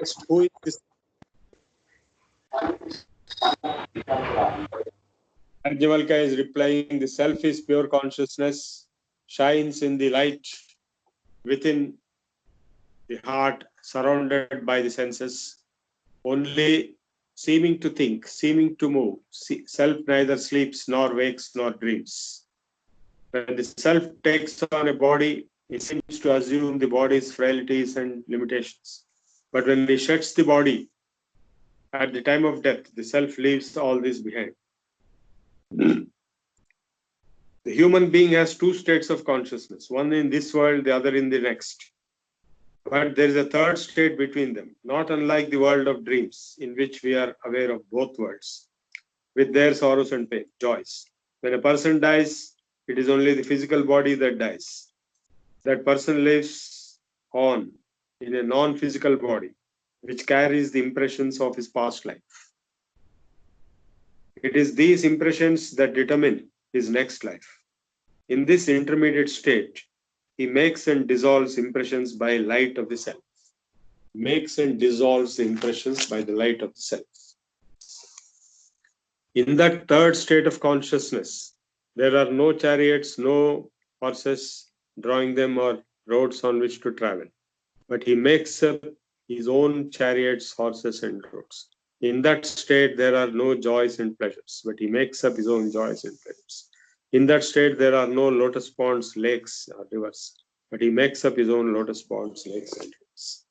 Just who is this? Arjavalka is replying, the self is pure consciousness, shines in the light within the heart, surrounded by the senses, only seeming to think, seeming to move. Self neither sleeps nor wakes nor dreams. When the self takes on a body, it seems to assume the body's frailties and limitations. But when it shuts the body at the time of death, the self leaves all this behind. The human being has two states of consciousness, one in this world, the other in the next. But there is a third state between them, not unlike the world of dreams, in which we are aware of both worlds, with their sorrows and pain, joys. When a person dies, it is only the physical body that dies. That person lives on in a non-physical body, which carries the impressions of his past life. It is these impressions that determine his next life. In this intermediate state, he makes and dissolves impressions by light of the self. Makes and dissolves the impressions by the light of the self. In that third state of consciousness, there are no chariots, no horses drawing them, or roads on which to travel. But he makes up his own chariots, horses, and roads. In that state, there are no joys and pleasures, but he makes up his own joys and pleasures. In that state, there are no lotus ponds, lakes, or rivers, but he makes up his own lotus ponds, lakes, and rivers.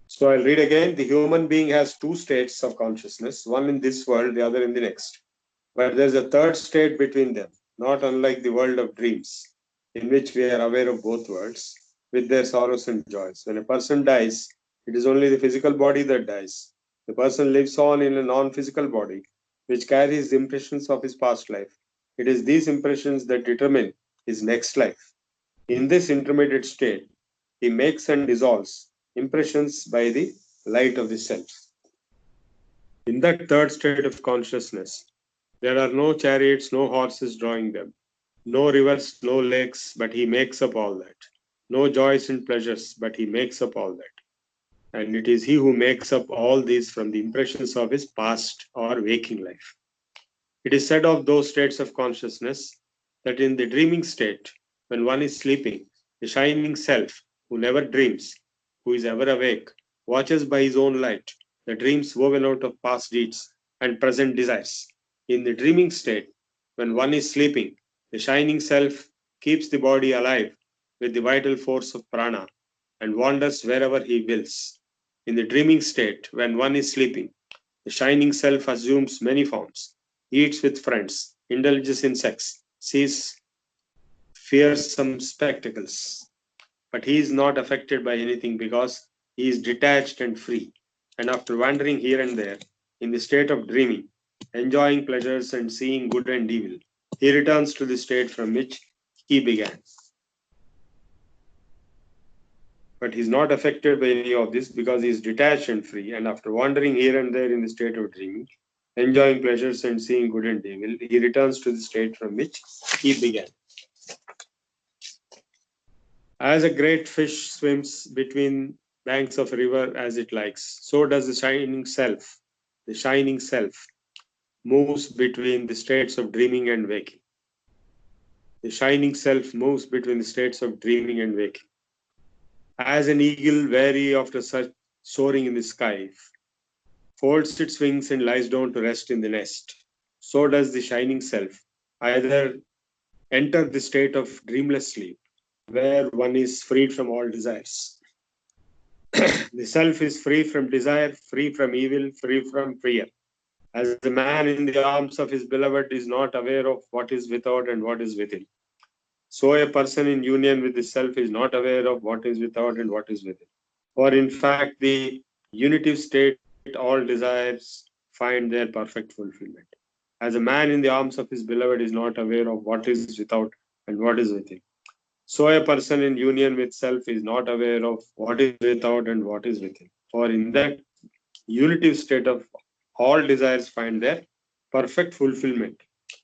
So I'll read again. The human being has two states of consciousness, one in this world, the other in the next. But there's a third state between them, not unlike the world of dreams, in which we are aware of both worlds, with their sorrows and joys. When a person dies, it is only the physical body that dies. The person lives on in a non-physical body, which carries the impressions of his past life. It is these impressions that determine his next life. In this intermediate state, he makes and dissolves impressions by the light of the self. In that third state of consciousness, there are no chariots, no horses drawing them, no rivers, no lakes, but he makes up all that. No joys and pleasures, but he makes up all that. And it is he who makes up all these from the impressions of his past or waking life. It is said of those states of consciousness that in the dreaming state, when one is sleeping, the shining self, who never dreams, who is ever awake, watches by his own light the dreams woven out of past deeds and present desires. In the dreaming state, when one is sleeping, the shining self keeps the body alive with the vital force of prana and wanders wherever he wills. In the dreaming state, when one is sleeping, the shining self assumes many forms, eats with friends, indulges in sex, sees fearsome spectacles. But he is not affected by anything because he is detached and free. And after wandering here and there, in the state of dreaming, enjoying pleasures and seeing good and evil, he returns to the state from which he began. But he is not affected by any of this because he is detached and free. And after wandering here and there in the state of dreaming, enjoying pleasures and seeing good and evil, he returns to the state from which he began. As a great fish swims between banks of a river as it likes, so does the shining self moves between the states of dreaming and waking. The shining self moves between the states of dreaming and waking. As an eagle, wary after such soaring in the sky, folds its wings and lies down to rest in the nest, so does the shining self either enter the state of dreamless sleep, where one is freed from all desires. The self is free from desire, free from evil, free from fear. As the man in the arms of his beloved is not aware of what is without and what is within, so a person in union with the self is not aware of what is without and what is within. For in fact, the unitive state, all desires find their perfect fulfillment. As a man in the arms of his beloved is not aware of what is without and what is within, so a person in union with self is not aware of what is without and what is within. For in that unitive state of all desires find their perfect fulfillment.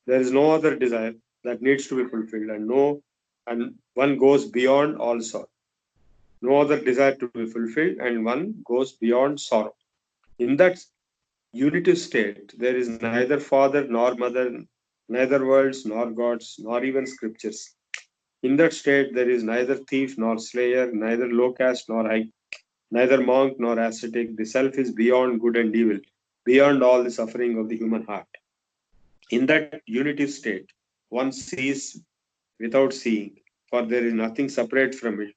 There is no other desire that needs to be fulfilled and no and one goes beyond all sorrow. No other desire to be fulfilled, and one goes beyond sorrow. In that unity state, there is neither father nor mother, neither worlds nor gods, nor even scriptures. In that state, there is neither thief nor slayer, neither low caste nor high, neither monk nor ascetic. The self is beyond good and evil, beyond all the suffering of the human heart. In that unity state, one sees without seeing, for there is nothing separate from it,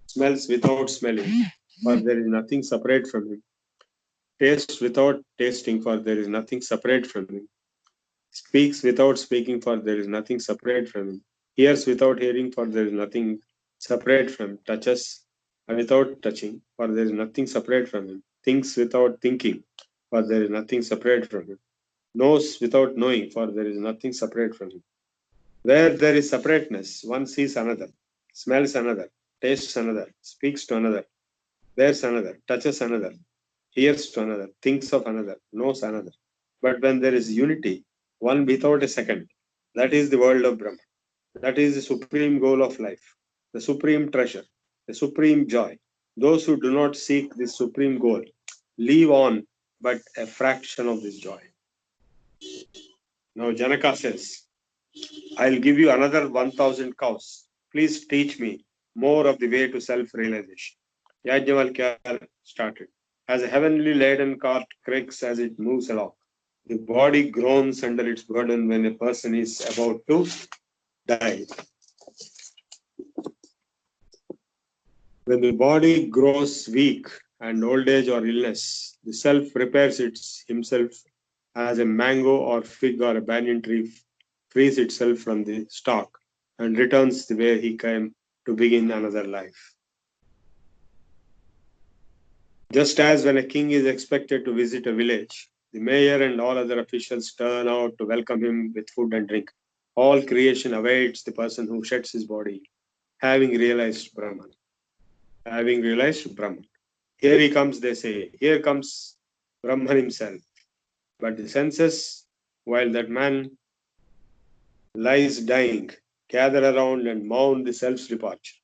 smells without smelling, for there is nothing separate from him, tastes without tasting, for there is nothing separate from him, speaks without speaking, for there is nothing separate from him, hears without hearing, for there is nothing separate from him, touches without touching, for there is nothing separate from him, thinks without thinking, for there is nothing separate from him, knows without knowing, for there is nothing separate from him. Where there is separateness, one sees another, smells another, tastes another, speaks to another, wears another, touches another, hears to another, thinks of another, knows another. But when there is unity, one without a second, that is the world of Brahman. That is the supreme goal of life, the supreme treasure, the supreme joy. Those who do not seek this supreme goal leave on but a fraction of this joy. Now Janaka says, I'll give you another 1,000 cows. Please teach me more of the way to self-realization. Yajnavalkya started. As a heavenly laden cart creaks as it moves along, the body groans under its burden when a person is about to die. When the body grows weak and old age or illness, the self prepares himself as a mango or fig or a banyan tree frees itself from the stalk and returns the way he came to begin another life. Just as when a king is expected to visit a village, the mayor and all other officials turn out to welcome him with food and drink. All creation awaits the person who sheds his body, having realized Brahman. Having realized Brahman. Here he comes, they say. Here comes Brahman himself. But the senses, while that man lies dying, gather around and mourn the self's departure,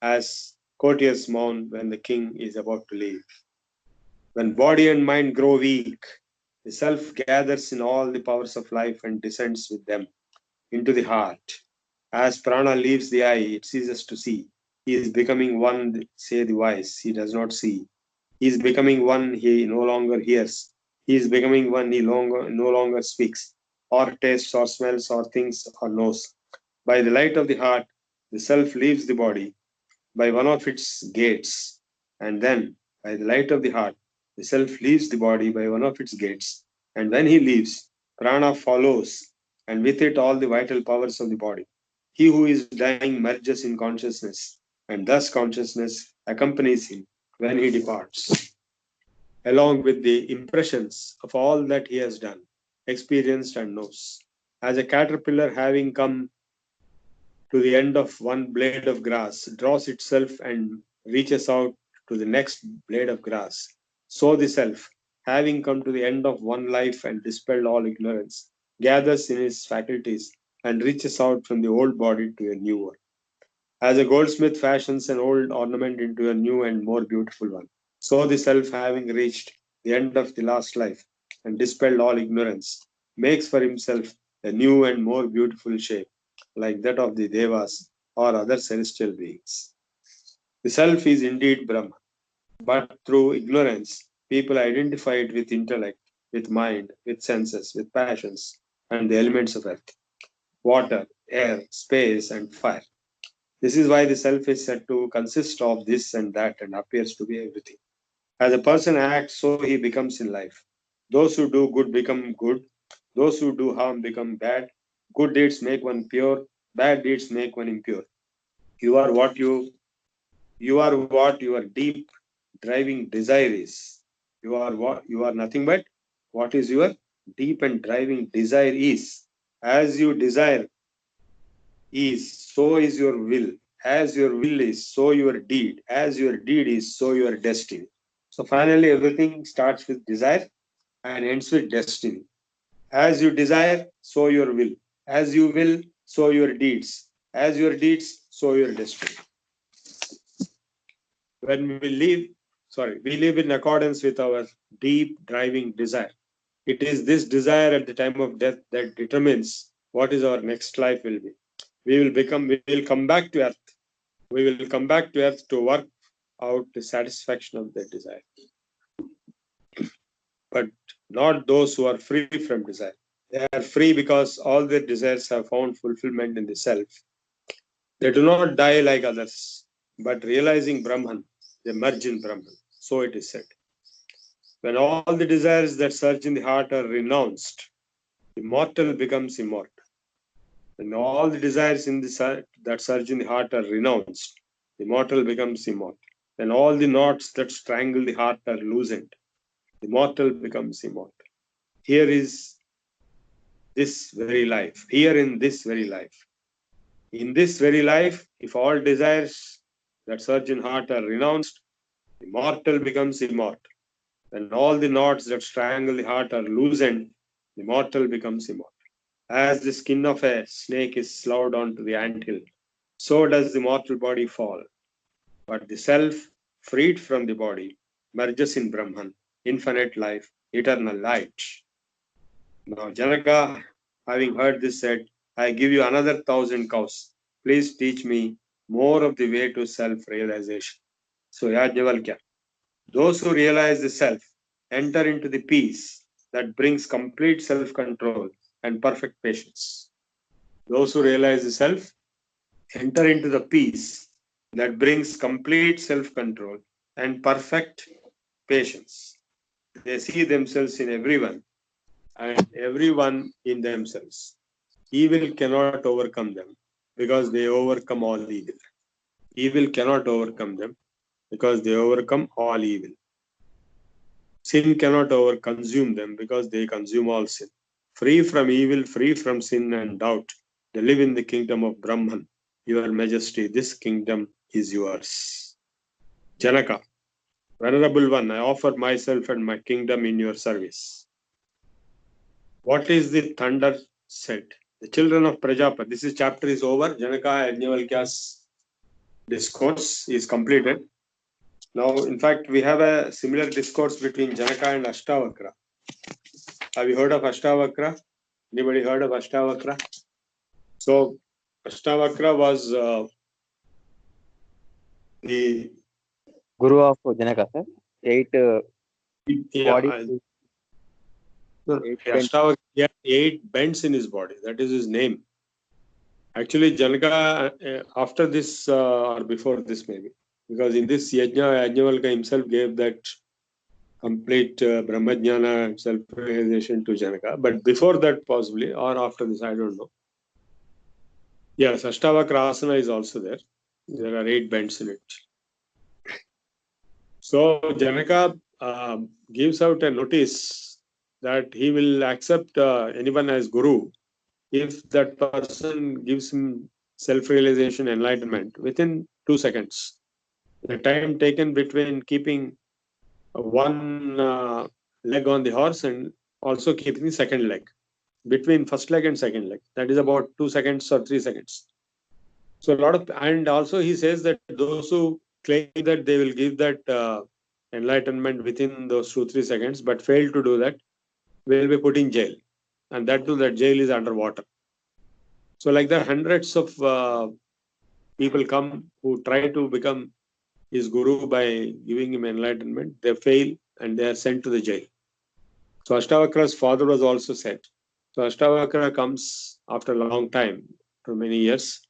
as courtiers mourn when the king is about to leave. When body and mind grow weak, the self gathers in all the powers of life and descends with them into the heart. As prana leaves the eye, it ceases to see. He is becoming one, say the wise, he does not see. He is becoming one, he no longer hears. He is becoming one, he no longer speaks, or tastes, or smells, or thinks, or knows. By the light of the heart, the self leaves the body by one of its gates, and then, by the light of the heart, the self leaves the body by one of its gates, and when he leaves, prana follows, and with it all the vital powers of the body. He who is dying merges in consciousness, and thus consciousness accompanies him when he departs, along with the impressions of all that he has done, experienced, and knows. As a caterpillar having come to the end of one blade of grass, draws itself and reaches out to the next blade of grass. So the self, having come to the end of one life and dispelled all ignorance, gathers in his faculties and reaches out from the old body to a new one. As a goldsmith fashions an old ornament into a new and more beautiful one, so the self, having reached the end of the last life and dispelled all ignorance, makes for himself a new and more beautiful shape, like that of the Devas or other celestial beings. The self is indeed Brahma, but through ignorance, people identify it with intellect, with mind, with senses, with passions, and the elements of earth, water, air, space, and fire. This is why the self is said to consist of this and that and appears to be everything. As a person acts, so he becomes in life. Those who do good become good. Those who do harm become bad. Good deeds make one pure. Bad deeds make one impure. You are what your deep driving desire is. You are nothing but what is your deep and driving desire is. As you desire is, so is your will. As your will is, so your deed. As your deed is, so your destiny. So finally, everything starts with desire and ends with destiny. As you desire, so your will. As you will, so your deeds. As your deeds, so your destiny. When we live in accordance with our deep driving desire. It is this desire at the time of death that determines what is our next life will be. We will come back to earth. We will come back to earth to work out the satisfaction of that desire. But not those who are free from desire. They are free because all their desires have found fulfillment in the self. They do not die like others, but realizing Brahman, they merge in Brahman. So it is said. When all the desires that surge in the heart are renounced, the mortal becomes immortal. When all the desires that surge in the heart are renounced, the mortal becomes immortal. When all the knots that strangle the heart are loosened, the mortal becomes immortal. Here is this very life. Here in this very life. In this very life, if all desires that surge in heart are renounced, the mortal becomes immortal. When all the knots that strangle the heart are loosened, the mortal becomes immortal. As the skin of a snake is sloughed onto the anthill, so does the mortal body fall. But the self, freed from the body, merges in Brahman, infinite life, eternal light. Now Janaka, having heard this, said, I give you another 1,000 cows. Please teach me more of the way to self-realization. So Yajnavalkya, those who realize the self enter into the peace that brings complete self-control and perfect patience. Those who realize the self enter into the peace that brings complete self-control and perfect patience. They see themselves in everyone and everyone in themselves. Evil cannot overcome them because they overcome all evil. Evil cannot overcome them because they overcome all evil. Sin cannot consume them because they consume all sin. Free from evil, free from sin and doubt, they live in the kingdom of Brahman. Your Majesty, this kingdom is yours. Janaka, Venerable One, I offer myself and my kingdom in your service. What is the thunder said? The children of Prajapati. This chapter is over. Janaka Yajnavalkya's discourse is completed. Now, in fact, we have a similar discourse between Janaka and Ashtavakra. Have you heard of Ashtavakra? Anybody heard of Ashtavakra? So, Ashtavakra was the Guru of Janaka, sir. Eight body. Ashtavakra had 8 bends in his body. That is his name. Actually, Janaka, after this or before this maybe, because in this Yajnavalkya himself gave that complete Brahmajnana self-realization to Janaka. But before that possibly, or after this, I don't know. Yes, Ashtavakra Asana is also there. There are 8 bends in it. So Janaka gives out a notice that he will accept anyone as Guru if that person gives him self-realization, enlightenment within 2 seconds. The time taken between keeping one leg on the horse and also keeping the second leg, between first leg and second leg, that is about 2 seconds or 3 seconds. So and also he says that those who claim that they will give that enlightenment within those 2-3 seconds but fail to do that will be put in jail, and that too, that jail is underwater. So like that, hundreds of people come who try to become his guru by giving him enlightenment. They fail and they are sent to the jail. So Ashtavakra's father was also sent. So Ashtavakra comes after a long time, for many years,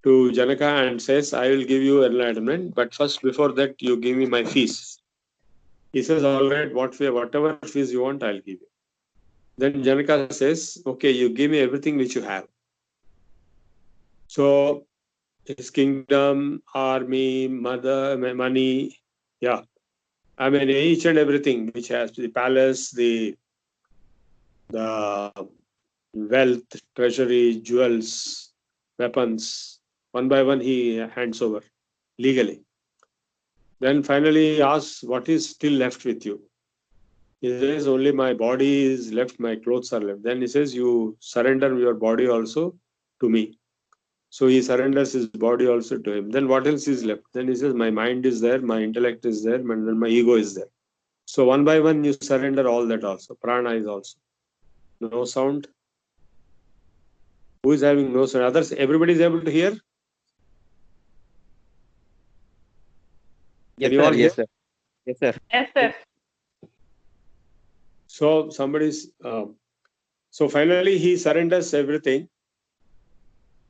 to Janaka and says, I will give you enlightenment, but first, before that, you give me my fees. He says, all right, whatever fees you want, I'll give you. Then Janaka says, okay, you give me everything which you have. So his kingdom, army, mother, money, yeah. I mean, each and everything which has the palace, the wealth, treasury, jewels, weapons, one by one he hands over legally. Then finally he asks, what is still left with you? He says, only my body is left, my clothes are left. Then he says, you surrender your body also to me. So he surrenders his body also to him. Then what else is left? Then he says, my mind is there, my intellect is there, and then my ego is there. So one by one, you surrender all that also. Prana is also. No sound. Who is having no sound? Others, everybody is able to hear? Yes, Can you sir. all hear? Yes, sir. Yes, sir. Yes, sir. So somebody's. So finally, he surrenders everything.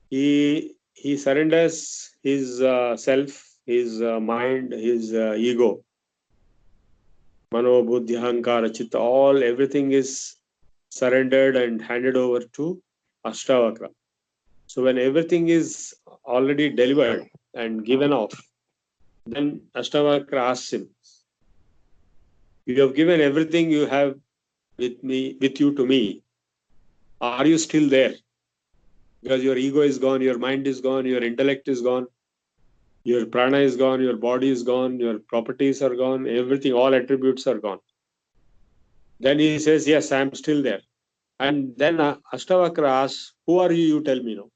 He surrenders his self, his mind, his ego, mano, buddhi, ahankara, chitta, all everything is surrendered and handed over to Ashtavakra. So when everything is already delivered and given off, then Ashtavakra asks him, "You have given everything you have with you to me. Are you still there? Because your ego is gone, your mind is gone, your intellect is gone, your prana is gone, your body is gone, your properties are gone, everything, all attributes are gone." Then he says, "Yes, I am still there." And then Ashtavakra asks, "Who are you? You tell me now."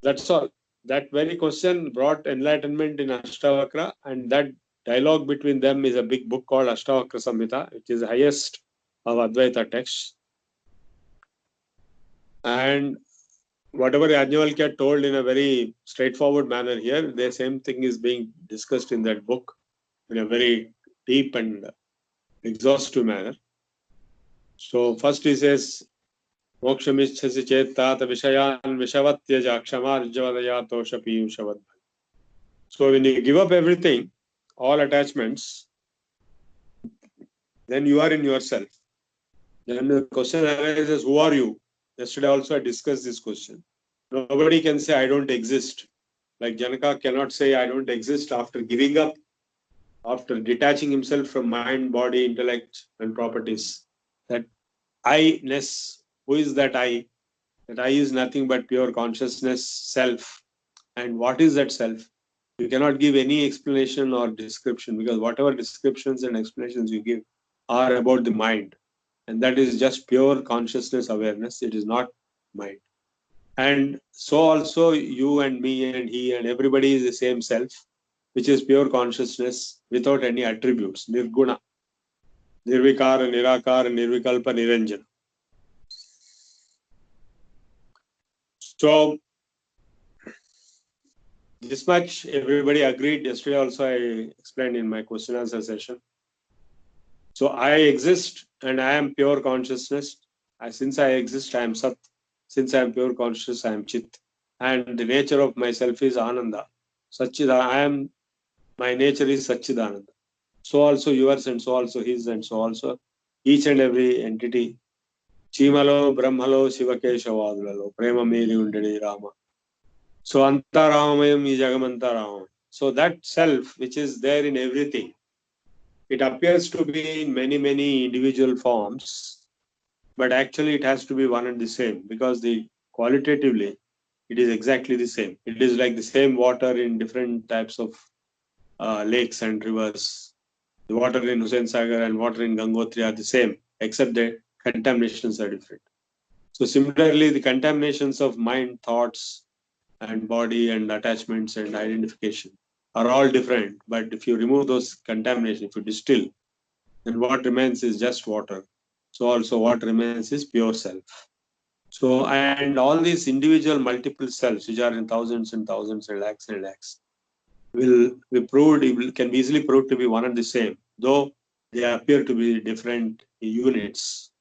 That's all. That very question brought enlightenment in Ashtavakra, and that dialogue between them is a big book called Ashtavakra Samhita, which is the highest of Advaita texts. And whatever Yajnavalkya told in a very straightforward manner here, the same thing is being discussed in that book in a very deep and exhaustive manner. So first he says, Mokshamichhasi chet tata vishayan vishavatyaja kshamarjavadaya tosha piyushavad. So when you give up everything, all attachments, then you are in yourself. Then the question arises, who are you? Yesterday also I discussed this question. Nobody can say, I don't exist. Like Janaka cannot say, I don't exist after giving up, after detaching himself from mind, body, intellect, and properties. That I-ness, who is that I? That I is nothing but pure consciousness, self. And what is that self? You cannot give any explanation or description, because whatever descriptions and explanations you give are about the mind. And that is just pure consciousness awareness. It is not mind. And so also you and me and he and everybody is the same self, which is pure consciousness without any attributes. Nirguna, nirvikara, nirakara, nirvikalpa, niranjana. So this much everybody agreed. Yesterday also I explained in my question answer session. So I exist and I am pure consciousness. Since I exist, I am Sat. Since I am pure consciousness, I am Chit. And the nature of myself is Ananda. Satchidana, my nature is Satchidananda. So also yours, and so also his, and so also each and every entity. Chimalo, Brahmalo, Shivakeshavadulalo, Prema Meri Undadi Rama. So Antaramayam is Jagamantaramam. So that self, which is there in everything, it appears to be in many, many individual forms, but actually it has to be one and the same, because the qualitatively it is exactly the same. It is like the same water in different types of lakes and rivers. The water in Hussain Sagar and water in Gangotri are the same, except the contaminations are different. So similarly, the contaminations of mind, thoughts, and body and attachments and identification are all different. But if you remove those contaminations, if you distill, then what remains is just water. So also what remains is pure self. So, and all these individual multiple selves, which are in thousands and thousands and lakhs, will be proved, can be easily proved to be one and the same, though they appear to be different units,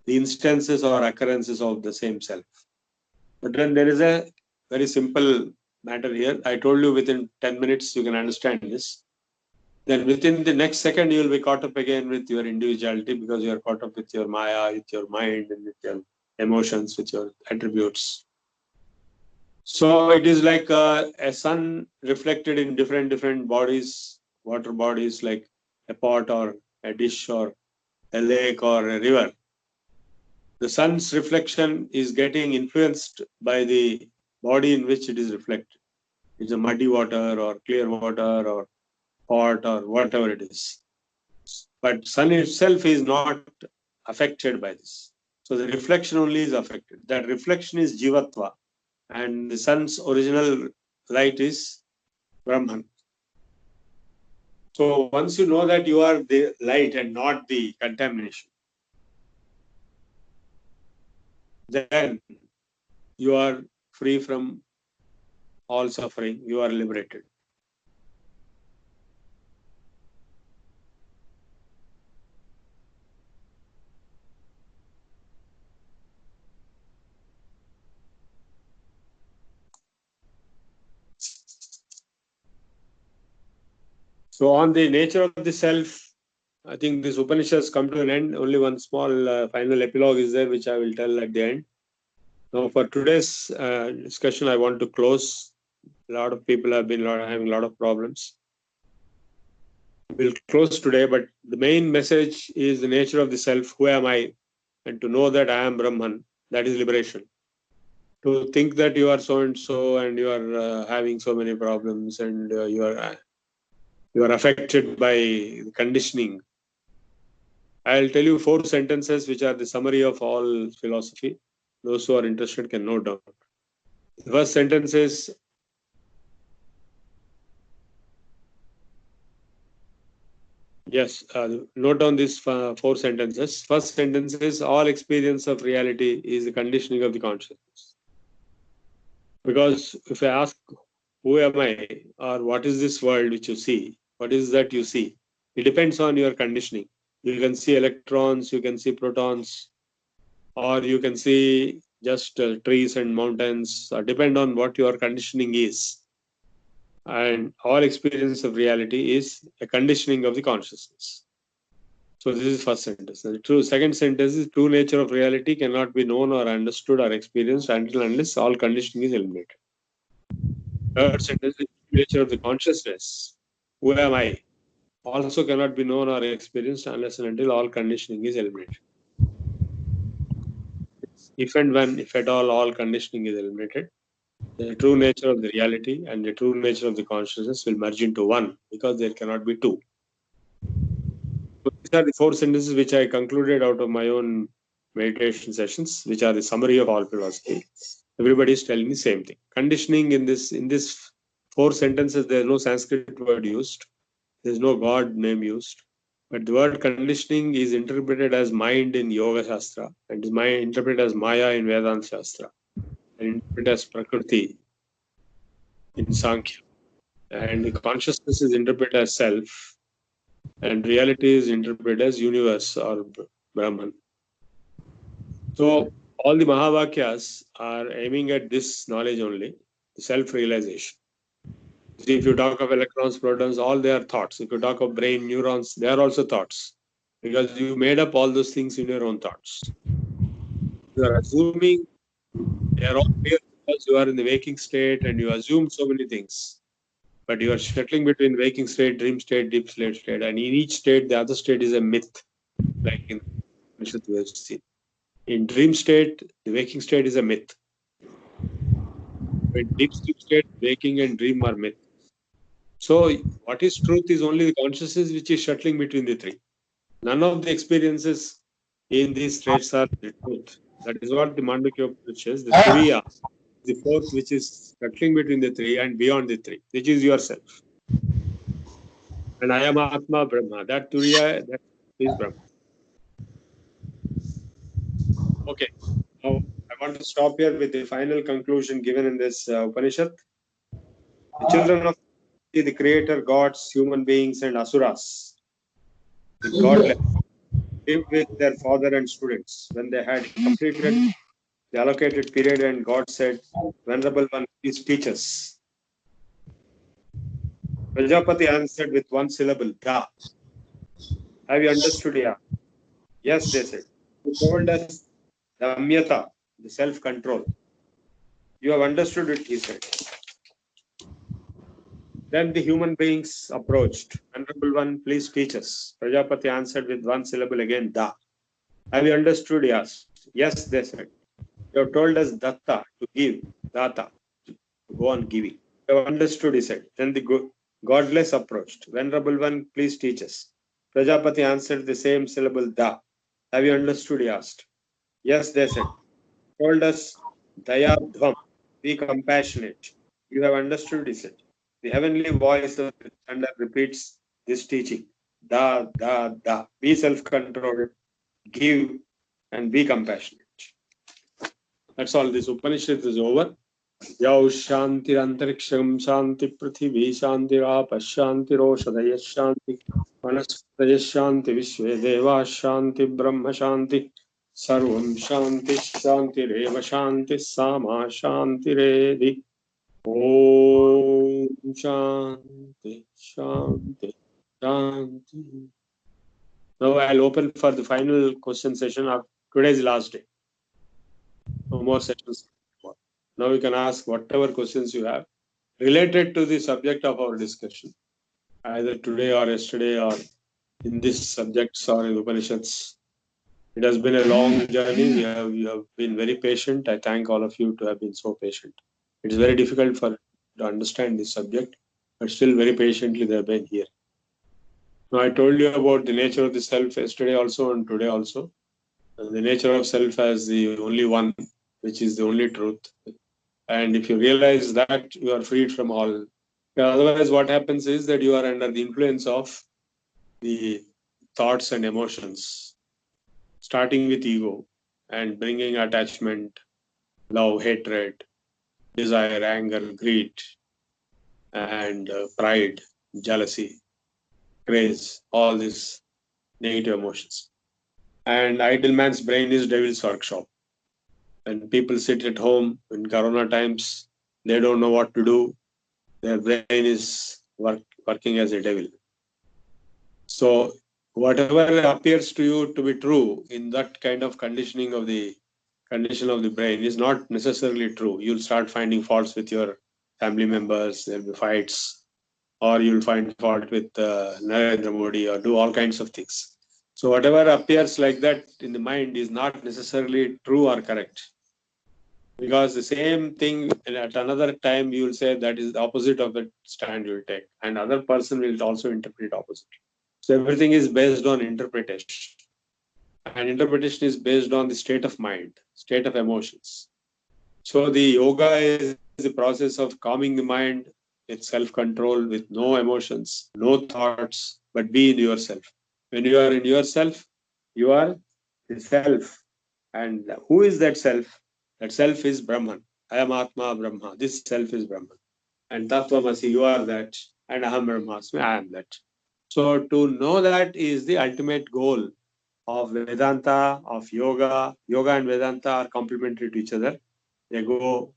the instances or occurrences of the same self. But then there is a very simple matter here. I told you within 10 minutes you can understand this. Then within the next second, you will be caught up again with your individuality, because you are caught up with your maya, with your mind, and with your emotions, with your attributes. So it is like a sun reflected in different bodies, water bodies, like a pot or a dish or a lake or a river. The sun's reflection is getting influenced by the body in which it is reflected. It's a muddy water or clear water or pot or whatever it is. But sun itself is not affected by this. So the reflection only is affected. That reflection is jivatva. and the sun's original light is Brahman. So once you know that you are the light and not the contamination, then you are free from all suffering, you are liberated. So on the nature of the self, I think this Upanishads come to an end. Only one small final epilogue is there, which I will tell at the end. Now, for today's discussion, I want to close. A lot of people have been having a lot of problems. We'll close today, but the main message is the nature of the self. Who am I? And to know that I am Brahman, that is liberation. To think that you are so and so and you are having so many problems and you are affected by conditioning. I'll tell you 4 sentences which are the summary of all philosophy. Those who are interested can note down. The first sentence is, yes, note down these 4 sentences. First sentence is, all experience of reality is the conditioning of the consciousness. Because if I ask, who am I, or what is this world which you see, what is that you see, it depends on your conditioning. You can see electrons, you can see protons, or you can see just trees and mountains, depend on what your conditioning is. And all experience of reality is a conditioning of the consciousness. So this is first sentence. The second sentence is, true nature of reality cannot be known or understood or experienced until unless all conditioning is eliminated. Third sentence is, true nature of the consciousness, who am I, also cannot be known or experienced unless and until all conditioning is eliminated. If and when, if at all conditioning is eliminated, the true nature of the reality and the true nature of the consciousness will merge into one, because there cannot be two. So these are the 4 sentences which I concluded out of my own meditation sessions, which are the summary of all philosophy. Everybody is telling the same thing. Conditioning in this 4 sentences, there is no Sanskrit word used. There is no God name used. But the word conditioning is interpreted as mind in Yoga Shastra, and is interpreted as Maya in Vedanta Shastra, and interpreted as Prakriti in Sankhya. And the consciousness is interpreted as self, and reality is interpreted as universe or Brahman. So all the Mahavakyas are aiming at this knowledge only, self-realization. See, if you talk of electrons, protons, all they are thoughts. If you talk of brain, neurons, they are also thoughts, because you made up all those things in your own thoughts. You are assuming they are all real because you are in the waking state and you assume so many things. But you are shuttling between waking state, dream state, deep sleep state, and in each state, the other state is a myth, like in Upanishad we have seen. In dream state, the waking state is a myth. In deep sleep state, waking and dream are myth. So what is truth is only the consciousness which is shuttling between the three. None of the experiences in these states are the truth. That is what the Mandukya says, the Turiya, the fourth which is shuttling between the three and beyond the three, which is yourself. And I am Atma Brahma. That Turiya, that is Brahma. Okay. Now I want to stop here with the final conclusion given in this Upanishad. The children of the creator gods, human beings, and asuras, the godless, live with their father and students. When they had completed the allocated period, and God said, Venerable One, please teach us. Prajapati answered with one syllable, Da. Have you understood? Yeah. Yes, they said. You told us Damyata, the self-control. You have understood it, he said. Then the human beings approached. Venerable One, please teach us. Prajapati answered with one syllable again, Da. Have you understood? Yes. Yes, they said. You have told us Datta, to give, Data, to go on giving. You have understood, he said. Then the godless approached. Venerable One, please teach us. Prajapati answered the same syllable, Da. Have you understood? He asked. Yes, they said. Told us Dayabdhvam, Be compassionate. You have understood, is it? The heavenly voice of the thunder repeats this teaching. Da, da, da. Be self-controlled, give, and be compassionate. That's all. This Upanishad is over. Yau Shanti Antariksham Shanti Prithivi Shanti Apa Shanti Roshadaya Shanti Vanaspataya Shanti Vishwe Deva Shanti Brahma Shanti Sarvam Shanti Shanti Reva Shanti Sama Shanti Redi Om Shanti Shanti Shanti. Now I'll open for the final question session of today's last day. No more sessions. Now you can ask whatever questions you have related to the subject of our discussion, either today or yesterday or in these subjects or in Upanishads. It has been a long journey. You have been very patient. I thank all of you to have been so patient. It is very difficult to understand this subject, but still very patiently they have been here. Now I told you about the nature of the self yesterday also and today also. The nature of self as the only one, which is the only truth. And if you realize that, you are freed from all. Otherwise, what happens is that you are under the influence of the thoughts and emotions, starting with ego and bringing attachment, love, hatred, desire, anger, greed, and pride, jealousy, craze, all these negative emotions. And idle man's brain is devil's workshop. When people sit at home in Corona times, they don't know what to do. Their brain is working as a devil. So whatever appears to you to be true in that kind of conditioning of the condition of the brain is not necessarily true. You'll start finding faults with your family members. There'll be fights, or you'll find fault with Narendra Modi, or do all kinds of things. So whatever appears like that in the mind is not necessarily true or correct. Because the same thing at another time you will say that is the opposite of the stand you will take, and other person will also interpret opposite. So everything is based on interpretation, and interpretation is based on the state of mind, state of emotions. So the yoga is the process of calming the mind with self-control, with no emotions, no thoughts, but be in yourself. When you are in yourself, you are the self. And who is that self? That self is Brahman. I am Atma Brahma. This self is Brahman. And Tattvamasi, you are that. And Aham Brahmasmi, I am that. So to know that is the ultimate goal of Vedanta, of yoga. Yoga and Vedanta are complementary to each other. They go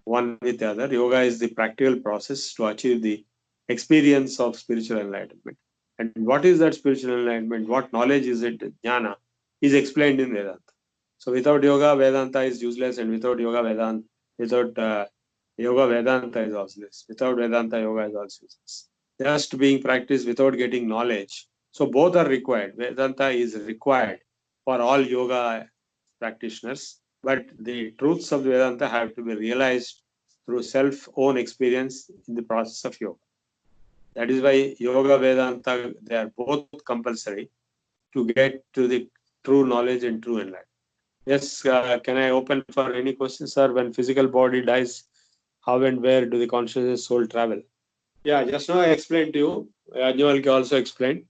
one with the other. Yoga is the practical process to achieve the experience of spiritual enlightenment. And what is that spiritual enlightenment? What knowledge is it? Jnana is explained in Vedanta. So without yoga, Vedanta is useless, and without yoga, Vedanta is useless. Without Vedanta, yoga is also useless. Just being practiced without getting knowledge. So both are required. Vedanta is required for all yoga practitioners, but the truths of the Vedanta have to be realized through self-own experience in the process of yoga. That is why yoga, Vedanta, they are both compulsory to get to the true knowledge and true enlightenment. Yes, can I open for any questions, sir? When physical body dies, how and where do the consciousness soul travel? Yeah, just now I explained to you. Ajnavalki also explained.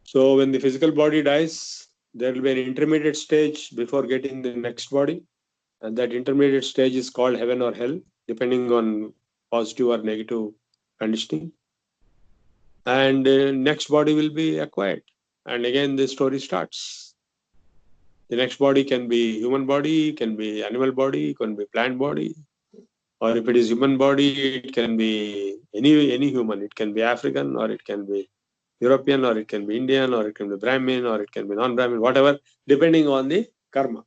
So when the physical body dies, there will be an intermediate stage before getting the next body. And that intermediate stage is called heaven or hell, depending on positive or negative conditioning. And next body will be acquired. And again, the story starts. The next body can be human body, can be animal body, can be plant body. Or if it is human body, it can be any human. It can be African, or it can be European, or it can be Indian, or it can be Brahmin, or it can be non-Brahmin, whatever, depending on the karma.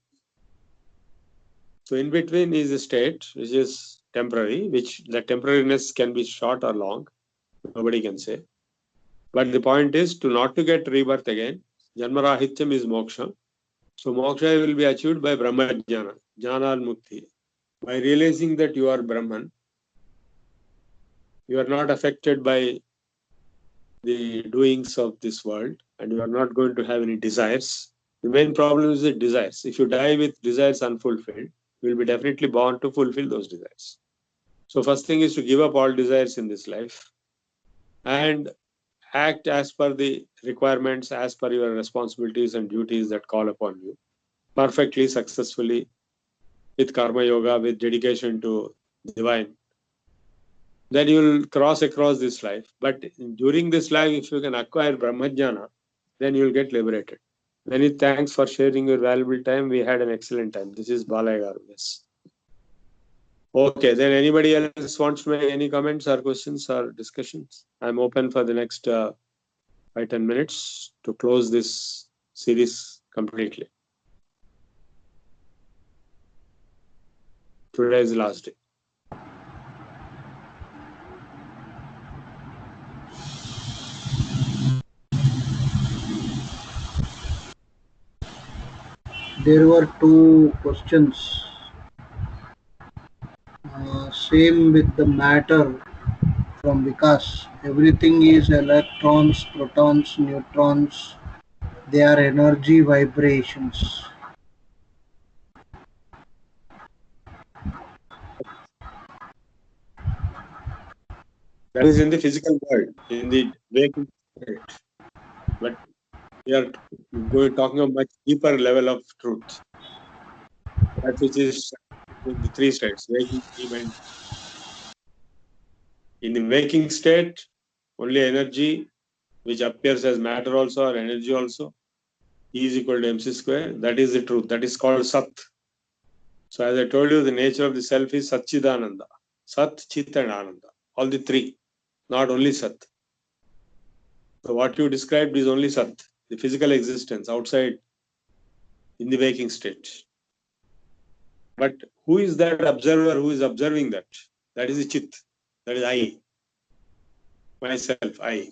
So in between is a state which is temporary, which the temporariness can be short or long. Nobody can say. But the point is to not to get rebirth again. Janmarahityam is moksha. So moksha will be achieved by Brahma Jnana, Jnana Mukti. By realizing that you are Brahman, you are not affected by the doings of this world, and you are not going to have any desires. The main problem is the desires. If you die with desires unfulfilled, will be definitely born to fulfill those desires. So first thing is to give up all desires in this life and act as per the requirements, as per your responsibilities and duties that call upon you, perfectly, successfully, with karma yoga, with dedication to divine. Then you will cross across this life. But during this life, if you can acquire Brahmajnana, then you will get liberated. Many thanks for sharing your valuable time. We had an excellent time. This is Balay Garu. Yes. Okay, then anybody else wants to make any comments or questions or discussions? I'm open for the next 5-10 minutes to close this series completely. Today is the last day. There were two questions. Same with the matter from Vikas. Everything is electrons, protons, neutrons. They are energy vibrations. That is in the physical world, in the waking state. But we are talking of much deeper level of truth. That which is in the three states, waking, dream, and in the waking state, only energy, which appears as matter also or energy also, E is equal to mc square. That is the truth. That is called Sat. So as I told you, the nature of the self is Satchidananda. Sat, Chit and Ananda. All the three, not only Sat. So what you described is only Sat, the physical existence outside in the waking state. But who is that observer who is observing that? That is the Chit. That is I. Myself, I.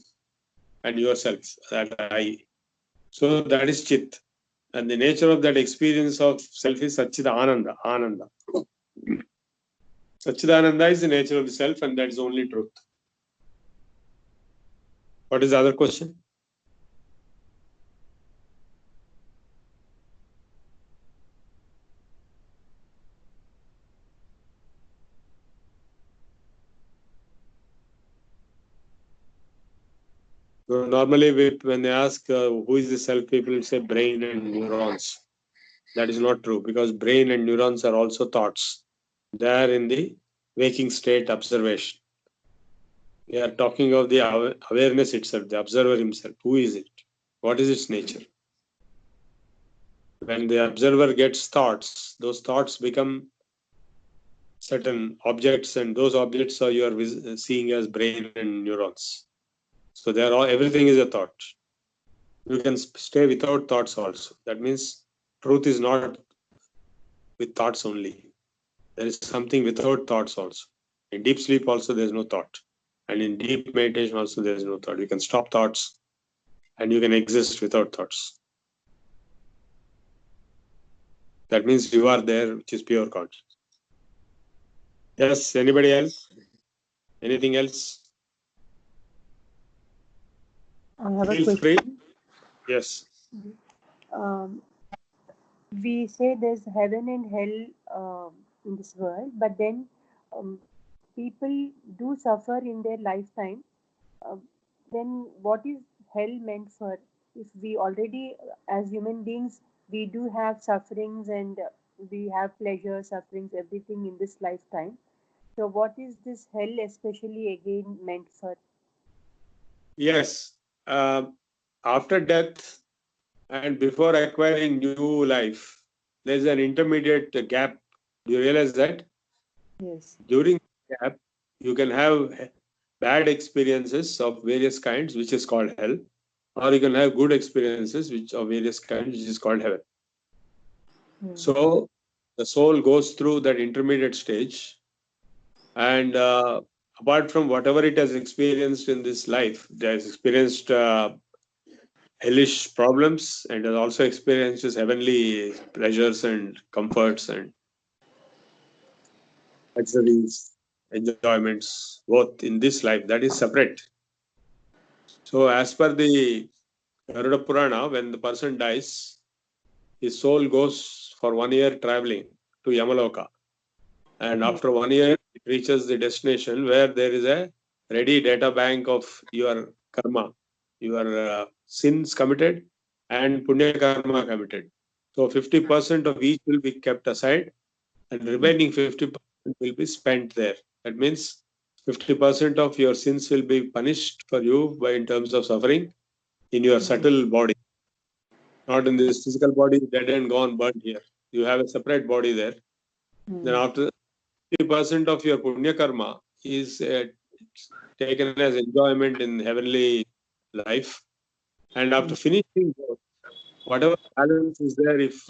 And yourself, that I. So that is Chit. And the nature of that experience of self is Satchidananda. Ananda. Satchidananda is the nature of the self, and that is only truth. What is the other question? So normally, when they ask who is the self, people say brain and neurons. That is not true, because brain and neurons are also thoughts. They are in the waking state observation. We are talking of the awareness itself, the observer himself. Who is it? What is its nature? When the observer gets thoughts, those thoughts become certain objects, and those objects are you are seeing as brain and neurons. So they are all, everything is a thought. You can stay without thoughts also. That means truth is not with thoughts only. There is something without thoughts also. In deep sleep also there is no thought. And in deep meditation also there is no thought. You can stop thoughts and you can exist without thoughts. That means you are there, which is pure consciousness. Yes, anybody else? Anything else? I have a Feel question. free. Yes. Um, we say there's heaven and hell in this world, but then people do suffer in their lifetime. Uh, then what is hell meant for? If we already, as human beings, we do have sufferings and we have pleasure, sufferings, everything in this lifetime. So, what is this hell especially again meant for? Yes. After death and before acquiring new life, there's an intermediate gap. Do you realize that? Yes. During the gap, you can have bad experiences of various kinds, which is called hell, or you can have good experiences which of various kinds, which is called heaven. So the soul goes through that intermediate stage, and apart from whatever it has experienced in this life, it has experienced hellish problems and has also experienced heavenly pleasures and comforts and luxuries, enjoyments, both in this life. That is separate. So, as per the Garuda Purana, when the person dies, his soul goes for 1 year traveling to Yamaloka. And after 1 year, it reaches the destination where there is a ready data bank of your karma, your sins committed and punya karma committed. So 50% of each will be kept aside, and remaining 50% will be spent there. That means 50% of your sins will be punished for you by in terms of suffering in your subtle body, not in this physical body, dead and gone, burnt here. You have a separate body there. Then after 50% of your punya karma is taken as enjoyment in heavenly life. And after finishing both, whatever balance is there, if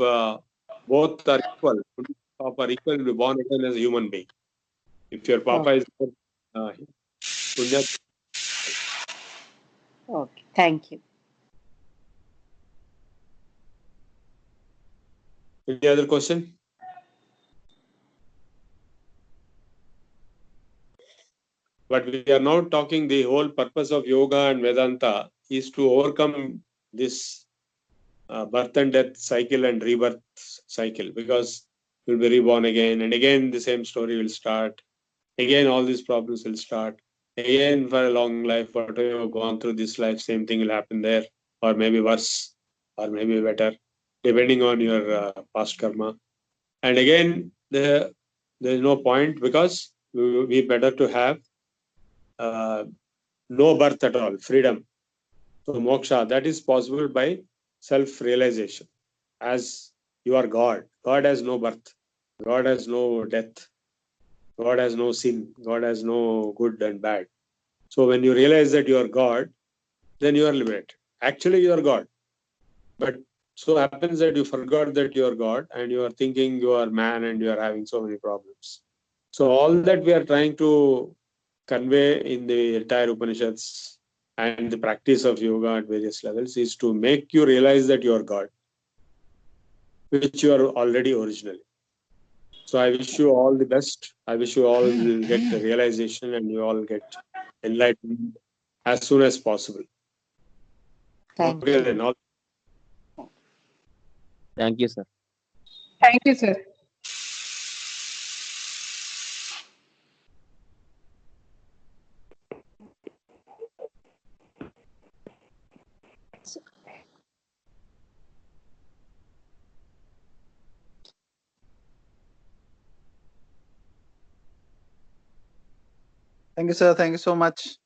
both are equal, Papa are equal, will be born again as a human being. If your Papa is punya. Okay, thank you. Any other question? But we are now talking the whole purpose of yoga and Vedanta is to overcome this birth and death cycle and rebirth cycle, because you'll be reborn again and again, the same story will start. Again, all these problems will start. Again, for a long life, whatever you've gone through this life, same thing will happen there, or maybe worse, or maybe better, depending on your past karma. And again, there is no point, because we better to have no birth at all, freedom. So moksha, that is possible by self-realization. As you are God, God has no birth, God has no death, God has no sin, God has no good and bad. So when you realize that you are God, then you are liberated. Actually, you are God. But so happens that you forgot that you are God and you are thinking you are man and you are having so many problems. So all that we are trying to convey in the entire Upanishads and the practice of yoga at various levels is to make you realize that you are God, which you are already originally. So I wish you all the best. I wish you all will get the realization and you all get enlightened as soon as possible. Thank Okay, you. then. Thank you, sir. Thank you, sir. Thank you, sir. Thank you so much.